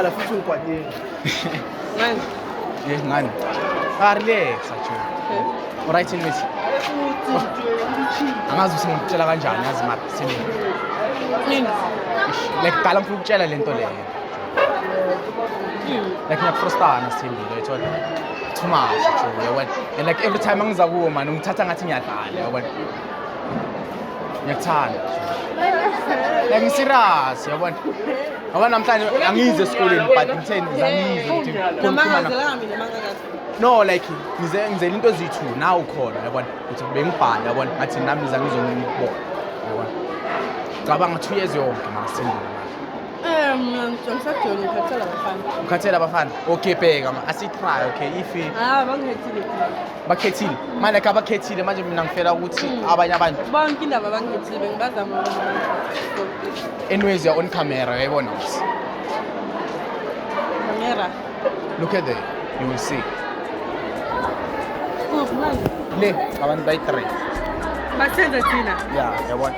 Uhlala futhi ungikwatile. Ngani? Ngani? Relax acho. Alright nithi. Angazi usingitshela kanjani yazi mara sini. Yini? Like qala ngifuna ukutshela lento leyo. Like ngiyafrustana sini uyayithola. Too much acho yabona. And like every time angiza kuwo man ungithatha ngathi ngiyadlala yabona. Ngiyathanda. Like serious yabona. Ngoba namhlanje angize esikoleni but ngitheni ngizangize ukuthi Namangazela mina mangakathi. no like ngizela into ezithu now ukhona yabona ukuthi bengibhala yabona ngathi nami ngizongibona yabona cabanga 2 years yonke mangisindile Ngisajoni ngikhathela abafana. ukhathela abafana okay bheka asitry okay if Bangikhethile. bakhethile manje abakhethile manje mina ngifela ukuthi abanye abantu Bonke indaba bangikhethile ngibazama. anyways you're on camera yabona Camera. look at there you will see Kuphi manje? le abantu bayi 3 Basenza thina. yeah yabona